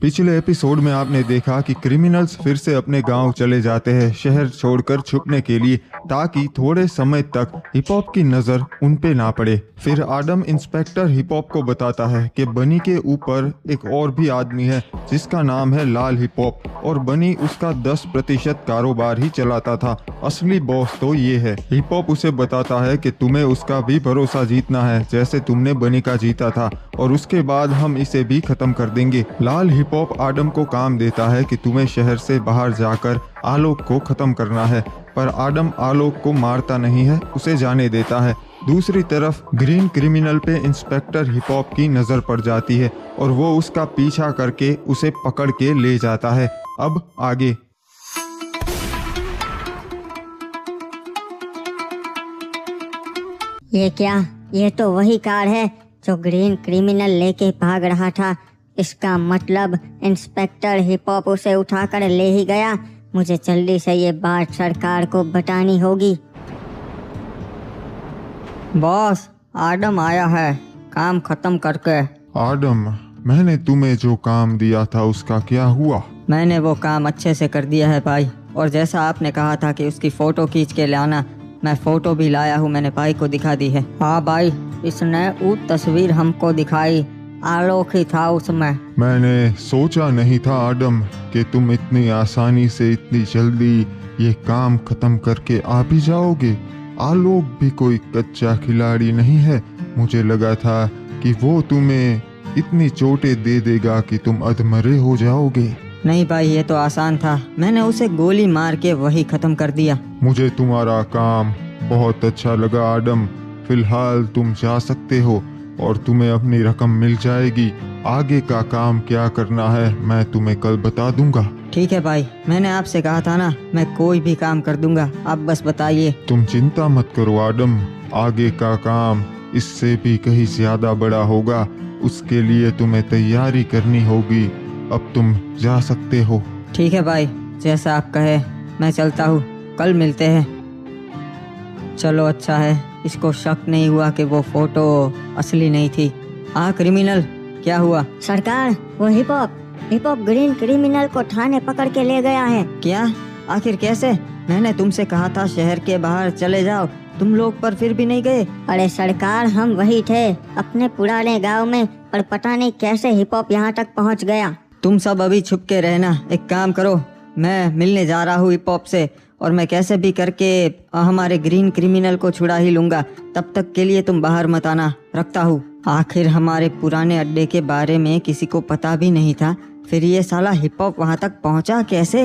पिछले एपिसोड में आपने देखा कि क्रिमिनल्स फिर से अपने गांव चले जाते हैं शहर छोड़कर छुपने के लिए, ताकि थोड़े समय तक हिप हॉप की नजर उन पे ना पड़े। फिर आडम इंस्पेक्टर हिप हॉप को बताता है कि बनी के ऊपर एक और भी आदमी है जिसका नाम है लाल हिप हॉप, और बनी उसका 10% कारोबार ही चलाता था। असली बॉस तो ये है। हिप हॉप उसे बताता है कि तुम्हें उसका भी भरोसा जीतना है जैसे तुमने बनी का जीता था, और उसके बाद हम इसे भी खत्म कर देंगे। लाल हिप हॉप आडम को काम देता है कि तुम्हें शहर से बाहर जाकर आलोक को खत्म करना है, पर आडम आलोक को मारता नहीं है, उसे जाने देता है। दूसरी तरफ ग्रीन क्रिमिनल पे इंस्पेक्टर हिप हॉप की नजर पड़ जाती है और वो उसका पीछा करके उसे पकड़ के ले जाता है। अब आगे। ये क्या? ये तो वही कार है जो ग्रीन क्रिमिनल लेके भाग रहा था। इसका मतलब इंस्पेक्टर हिप हॉप उसे उठाकर ले ही गया। मुझे जल्दी से ये बात सरकार को बतानी होगी। बॉस, आडम आया है काम खत्म करके। आडम, मैंने तुम्हें जो काम दिया था उसका क्या हुआ? मैंने वो काम अच्छे से कर दिया है भाई, और जैसा आपने कहा था कि उसकी फोटो खींच के लाना, मैं फोटो भी लाया हूँ, मैंने भाई को दिखा दी है। हाँ भाई, इसने वो तस्वीर हमको दिखाई, आलोक ही था उसमें। मैंने सोचा नहीं था आडम कि तुम इतनी आसानी से इतनी जल्दी ये काम खत्म करके आ भी जाओगे। आलोक भी कोई कच्चा खिलाड़ी नहीं है। मुझे लगा था कि वो तुम्हें इतनी चोटें दे देगा कि तुम अधमरे हो जाओगे। नहीं भाई, ये तो आसान था, मैंने उसे गोली मार के वही खत्म कर दिया। मुझे तुम्हारा काम बहुत अच्छा लगा आडम। फिलहाल तुम जा सकते हो और तुम्हें अपनी रकम मिल जाएगी। आगे का काम क्या करना है मैं तुम्हें कल बता दूंगा। ठीक है भाई, मैंने आपसे कहा था ना, मैं कोई भी काम कर दूंगा, आप बस बताइए। तुम चिंता मत करो आडम, आगे का काम इससे भी कहीं ज्यादा बड़ा होगा। उसके लिए तुम्हें तैयारी करनी होगी। अब तुम जा सकते हो। ठीक है भाई, जैसा आप कहे, मैं चलता हूँ, कल मिलते हैं। चलो अच्छा है, इसको शक नहीं हुआ कि वो फोटो असली नहीं थी। हाँ क्रिमिनल, क्या हुआ? सरकार, वो हिप हॉप ग्रीन क्रिमिनल को थाने पकड़ के ले गया है। क्या? आखिर कैसे? मैंने तुमसे कहा था शहर के बाहर चले जाओ, तुम लोग पर फिर भी नहीं गए। अरे सरकार, हम वही थे अपने पुराने गांव में, पर पता नहीं कैसे हिप हॉप यहाँ तक पहुँच गया। तुम सब अभी छुप के रहना। एक काम करो, मैं मिलने जा रहा हूँ हिप हॉप से, और मैं कैसे भी करके हमारे ग्रीन क्रिमिनल को छुड़ा ही लूंगा। तब तक के लिए तुम बाहर मत आना, रखता हूँ। आखिर हमारे पुराने अड्डे के बारे में किसी को पता भी नहीं था, फिर ये साला हिप हॉप वहाँ तक पहुँचा कैसे?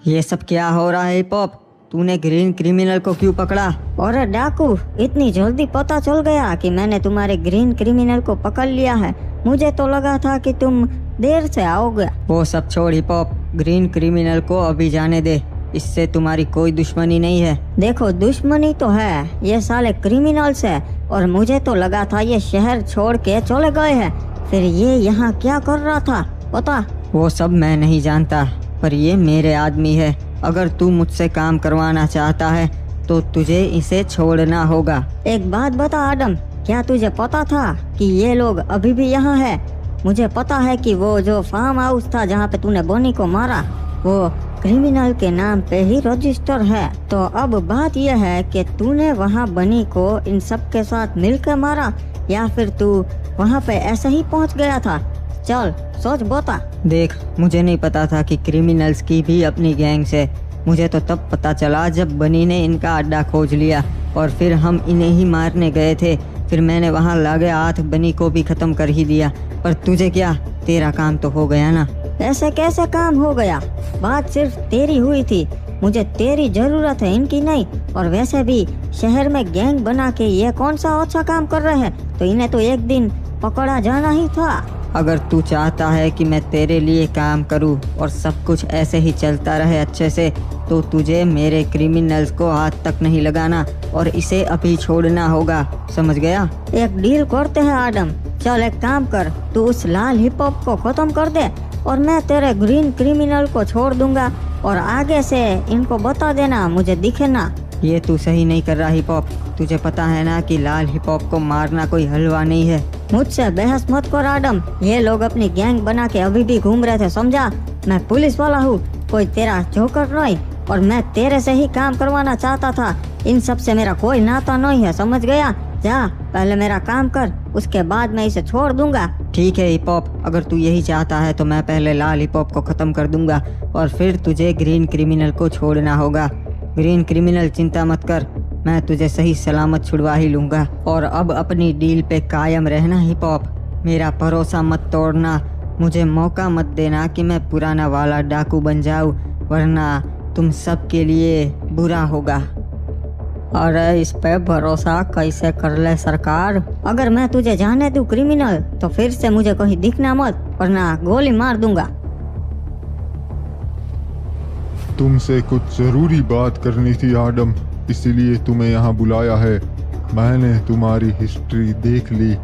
ये सब क्या हो रहा है हिप हॉप? तूने ग्रीन क्रिमिनल को क्यों पकड़ा? और डाकू, इतनी जल्दी पता चल गया कि मैंने तुम्हारे ग्रीन क्रिमिनल को पकड़ लिया है? मुझे तो लगा था कि तुम देर से आओगे। वो सब छोड़ हिप हॉप, ग्रीन क्रिमिनल को अभी जाने दे, इससे तुम्हारी कोई दुश्मनी नहीं है। देखो, दुश्मनी तो है, ये साले क्रिमिनल्स है, और मुझे तो लगा था ये शहर छोड़ के चले गए हैं। फिर ये यहाँ क्या कर रहा था पता? वो सब मैं नहीं जानता, पर ये मेरे आदमी है। अगर तू मुझसे काम करवाना चाहता है तो तुझे इसे छोड़ना होगा। एक बात बता आडम, क्या तुझे पता था कि ये लोग अभी भी यहाँ है? मुझे पता है कि वो जो फार्म हाउस था जहाँ पे तूने बोनी को मारा, वो क्रिमिनल के नाम पे ही रजिस्टर है। तो अब बात यह है कि तूने वहाँ बनी को इन सब के साथ मिलकर मारा, या फिर तू वहाँ पे ऐसे ही पहुँच गया था? चल सोच बता। देख, मुझे नहीं पता था कि क्रिमिनल्स की भी अपनी गैंग्स है। मुझे तो तब पता चला जब बनी ने इनका अड्डा खोज लिया, और फिर हम इन्हें ही मारने गए थे। फिर मैंने वहाँ लगे हाथ बनी को भी खत्म कर ही दिया। पर तुझे क्या, तेरा काम तो हो गया ना। ऐसे कैसे काम हो गया? बात सिर्फ तेरी हुई थी, मुझे तेरी जरूरत है, इनकी नहीं। और वैसे भी शहर में गैंग बना के ये कौन सा अच्छा काम कर रहे हैं, तो इन्हें तो एक दिन पकड़ा जाना ही था। अगर तू चाहता है कि मैं तेरे लिए काम करूं और सब कुछ ऐसे ही चलता रहे अच्छे से, तो तुझे मेरे क्रिमिनल्स को हाथ तक नहीं लगाना और इसे अभी छोड़ना होगा, समझ गया? एक डील करते हैं आडम। चल एक काम कर, तू उस लाल हिप हॉप को खत्म कर दे और मैं तेरे ग्रीन क्रिमिनल को छोड़ दूंगा, और आगे से इनको बता देना मुझे दिखे ना। ये तू सही नहीं कर रहा हिप हॉप। तुझे पता है ना कि लाल हिप हॉप को मारना कोई हलवा नहीं है। मुझसे बहस मत कर आदम। ये लोग अपनी गैंग बना के अभी भी घूम रहे थे, समझा? मैं पुलिस वाला हूँ, कोई तेरा जोकर नहीं, और मैं तेरे से ही काम करवाना चाहता था। इन सब से मेरा कोई नाता नहीं है, समझ गया? जा पहले मेरा काम कर, उसके बाद मैं इसे छोड़ दूंगा। ठीक है हिप हॉप, अगर तू यही चाहता है तो मैं पहले लाल हिप हॉप को खत्म कर दूंगा और फिर तुझे ग्रीन क्रिमिनल को छोड़ना होगा। ग्रीन क्रिमिनल चिंता मत कर, मैं तुझे सही सलामत छुड़वा ही लूंगा। और अब अपनी डील पे कायम रहना हिप हॉप, मेरा भरोसा मत तोड़ना। मुझे मौका मत देना कि मैं पुराना वाला डाकू बन जाऊं, वरना तुम सब के लिए बुरा होगा। अरे इस पे भरोसा कैसे कर ले सरकार? अगर मैं तुझे जाने दूं क्रिमिनल, तो फिर से मुझे कहीं दिखना मत, वरना गोली मार दूंगा। तुमसे कुछ जरूरी बात करनी थी आडम, इसीलिए तुम्हें यहाँ बुलाया है। मैंने तुम्हारी हिस्ट्री देख ली,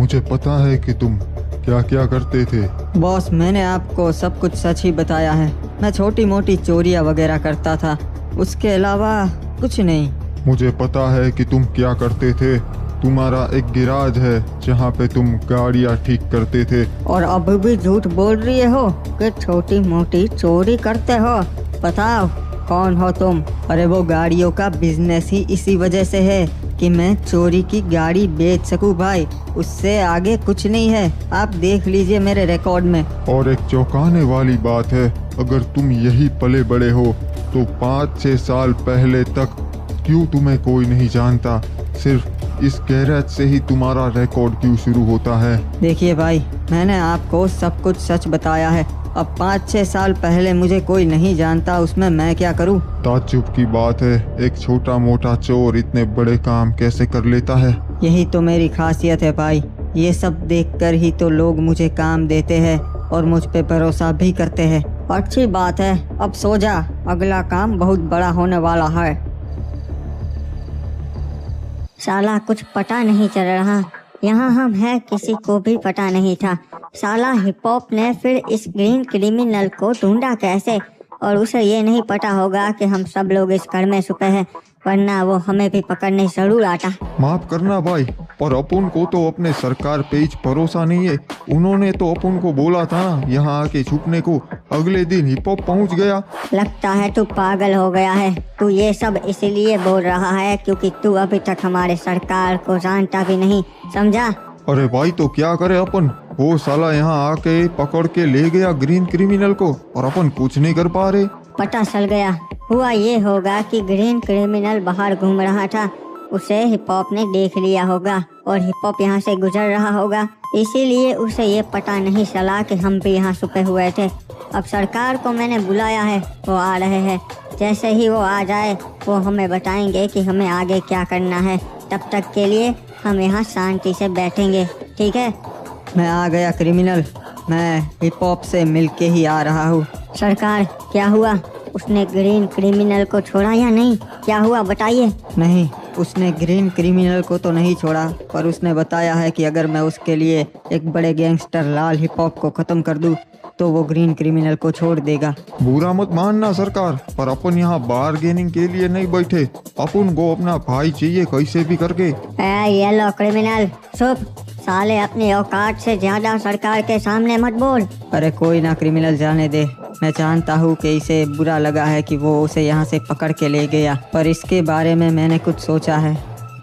मुझे पता है कि तुम क्या क्या करते थे। बॉस, मैंने आपको सब कुछ सच ही बताया है। मैं छोटी मोटी चोरियां वगैरह करता था, उसके अलावा कुछ नहीं। मुझे पता है कि तुम क्या करते थे। तुम्हारा एक गिराज है जहाँ पे तुम गाड़ियाँ ठीक करते थे। और अब भी झूठ बोल रही हो कि छोटी मोटी चोरी करते हो? बताओ कौन हो तुम? अरे वो गाड़ियों का बिजनेस ही इसी वजह से है कि मैं चोरी की गाड़ी बेच सकूं भाई, उससे आगे कुछ नहीं है। आप देख लीजिए मेरे रिकॉर्ड में। और एक चौंकाने वाली बात है, अगर तुम यही पले बड़े हो तो 5-6 साल पहले तक क्यों तुम्हें कोई नहीं जानता? सिर्फ इस गैरेज से ही तुम्हारा रिकॉर्ड क्यों शुरू होता है? देखिए भाई, मैंने आपको सब कुछ सच बताया है। अब 5-6 साल पहले मुझे कोई नहीं जानता, उसमें मैं क्या करूं? ताज्जुब की बात है, एक छोटा मोटा चोर इतने बड़े काम कैसे कर लेता है? यही तो मेरी खासियत है भाई। ये सब देखकर ही तो लोग मुझे काम देते हैं और मुझ पे भरोसा भी करते हैं। अच्छी बात है, अब सो जा, अगला काम बहुत बड़ा होने वाला है। साला कुछ पता नहीं चल रहा, यहाँ हम हैं किसी को भी पता नहीं था। साला हिप हॉप ने फिर इस ग्रीन क्रिमिनल को ढूंढा कैसे? और उसे ये नहीं पता होगा कि हम सब लोग इस घर में छुपे हैं, वरना वो हमें भी पकड़ने जरूर आता। माफ करना भाई, पर अपन को तो अपने सरकार पे ही भरोसा नहीं है। उन्होंने तो अपन को बोला था ना यहाँ आके छुपने को, अगले दिन हिप हॉप पहुँच गया। लगता है तू पागल हो गया है। तू ये सब इसीलिए बोल रहा है क्योंकि तू अभी तक हमारे सरकार को जानता भी नहीं, समझा? अरे भाई तो क्या करे अपन, वो साला यहाँ आके पकड़ के ले गया ग्रीन क्रिमिनल को और अपन कुछ नहीं कर पा रहे। पता चल गया। हुआ ये होगा कि ग्रीन क्रिमिनल बाहर घूम रहा था, उसे हिप हॉप ने देख लिया होगा और हिप हॉप यहाँ से गुजर रहा होगा, इसीलिए उसे ये पता नहीं चला कि हम भी यहाँ छुपे हुए थे। अब सरकार को मैंने बुलाया है, वो आ रहे हैं। जैसे ही वो आ जाए वो हमें बताएंगे कि हमें आगे क्या करना है। तब तक के लिए हम यहाँ शांति से बैठेंगे, ठीक है? मैं आ गया क्रिमिनल, मैं हिप हॉप से मिलके ही आ रहा हूँ। सरकार क्या हुआ? उसने ग्रीन क्रिमिनल को छोड़ा या नहीं? क्या हुआ बताइए। नहीं, उसने ग्रीन क्रिमिनल को तो नहीं छोड़ा, पर उसने बताया है कि अगर मैं उसके लिए एक बड़े गैंगस्टर लाल हिप हॉप को खत्म कर दूं तो वो ग्रीन क्रिमिनल को छोड़ देगा। बुरा मत मानना सरकार, पर अपन यहाँ बारगेनिंग के लिए नहीं बैठे। अपन को अपना भाई चाहिए कैसे भी करके। ये लो क्रिमिनल, चुप। साले अपनी औकात से ज्यादा सरकार के सामने मत बोल। अरे कोई ना क्रिमिनल, जाने दे। मैं जानता हूँ कि इसे बुरा लगा है कि वो उसे यहाँ से पकड़ के ले गया, पर इसके बारे में मैंने कुछ सोचा है।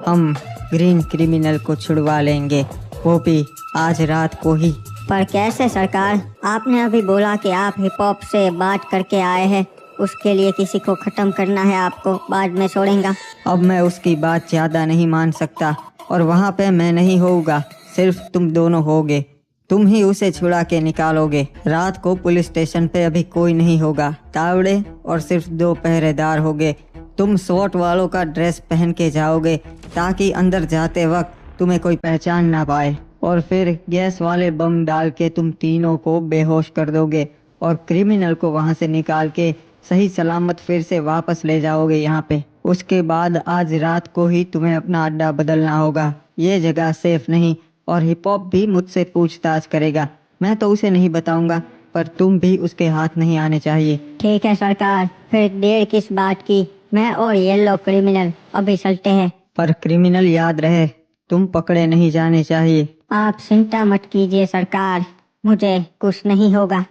हम ग्रीन क्रिमिनल को छुड़वा लेंगे, वो भी आज रात को ही। पर कैसे सरकार? आपने अभी बोला कि आप हिप हॉप से बात करके आए हैं, उसके लिए किसी को खत्म करना है आपको, बाद में छोड़ेगा। अब मैं उसकी बात ज़्यादा नहीं मान सकता और वहाँ पे मैं नहीं होऊंगा, सिर्फ तुम दोनों होगे। तुम ही उसे छुड़ा के निकालोगे। रात को पुलिस स्टेशन पे अभी कोई नहीं होगा, तावड़े और सिर्फ 2 पहरेदार होंगे। तुम SWAT वालों का ड्रेस पहन के जाओगे ताकि अंदर जाते वक्त तुम्हें कोई पहचान ना पाए, और फिर गैस वाले बम डाल के तुम तीनों को बेहोश कर दोगे और क्रिमिनल को वहां से निकाल के सही सलामत फिर से वापस ले जाओगे यहाँ पे। उसके बाद आज रात को ही तुम्हें अपना अड्डा बदलना होगा। ये जगह सेफ नहीं और हिप हॉप भी मुझसे पूछताछ करेगा। मैं तो उसे नहीं बताऊंगा, पर तुम भी उसके हाथ नहीं आने चाहिए। ठीक है सरकार, फिर देर किस बात की? मैं और ये लोग क्रिमिनल अभी चलते हैं। पर क्रिमिनल याद रहे, तुम पकड़े नहीं जाने चाहिए। आप चिंता मत कीजिए सरकार, मुझे कुछ नहीं होगा।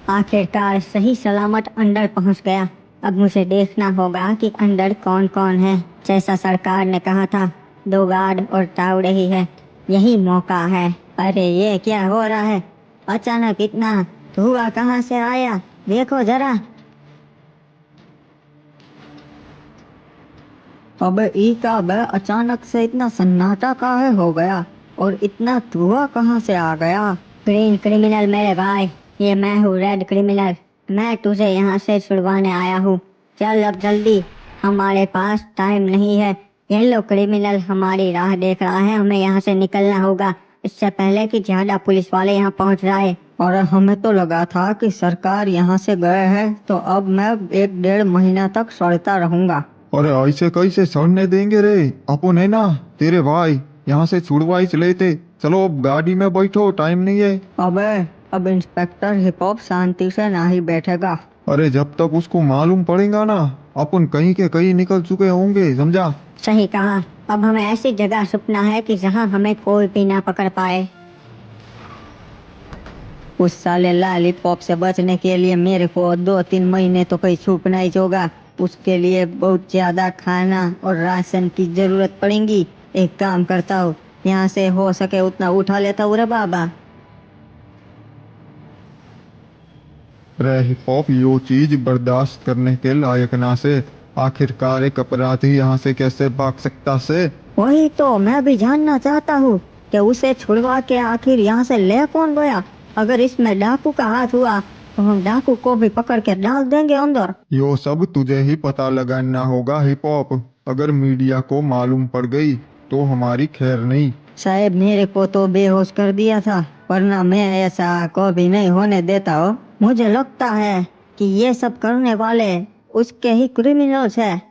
आखिरकार सही सलामत अंदर पहुंच गया। अब मुझे देखना होगा कि अंदर कौन कौन है। जैसा सरकार ने कहा था, 2 गार्ड और तावड़े ही है। यही मौका है। अरे ये क्या हो रहा है? अचानक इतना धुआं कहाँ से आया? देखो जरा। अबे ई का बे, अचानक से इतना सन्नाटा काहे हो गया और इतना धुआं कहाँ से आ गया? ग्रीन क्रिमिनल मेरे भाई, ये मैं हूँ रेड क्रिमिनल। मैं तुझे यहाँ से छुड़वाने आया हूँ। चल अब जल्दी, हमारे पास टाइम नहीं है। येलो क्रिमिनल हमारी राह देख रहा है, हमें यहाँ से निकलना होगा इससे पहले कि ज्यादा पुलिस वाले यहाँ पहुँच जाए। और हमें तो लगा था कि सरकार यहाँ से गए हैं, तो अब मैं 1-1.5 महीना तक सड़ता रहूंगा। अरे ऐसे कैसे सड़ने देंगे रे? अपन है ना तेरे भाई, यहाँ से छुड़वा ही लेते। चलो अब गाड़ी में बैठो, टाइम नहीं है। अबे अब इंस्पेक्टर हिप हॉप शांति से ना ही बैठेगा। अरे जब तक उसको मालूम पड़ेगा ना, अपन कहीं के कहीं निकल चुके होंगे, समझा? सही कहा। अब हमें ऐसी जगह छुपना है कि जहाँ हमें कोई भी ना पकड़ पाए। उस साले लॉलीपॉप से बचने के लिए मेरे को 2-3 महीने तो कहीं छुपना ही होगा। उसके लिए बहुत ज्यादा खाना और राशन की जरूरत पड़ेगी। एक काम करता हूँ, यहाँ से हो सके उतना उठा लेता हूँ रे बाबा। रे हिप हॉप, यो चीज बर्दाश्त करने के लायक ना से। आखिरकार एक अपराधी यहाँ से कैसे भाग सकता से? वही तो मैं भी जानना चाहता हूँ कि उसे छुड़वा के आखिर यहाँ से ले कौन गया। अगर इसमें डाकू का हाथ हुआ तो हम डाकू को भी पकड़ के डाल देंगे अंदर। यो सब तुझे ही पता लगाना होगा हिप हॉप। अगर मीडिया को मालूम पड़ गई तो हमारी खैर नहीं। साहब मेरे को तो बेहोश कर दिया था, वरना मैं ऐसा कभी नहीं होने देता हो। मुझे लगता है कि ये सब करने वाले उसके ही क्रिमिनल्स है।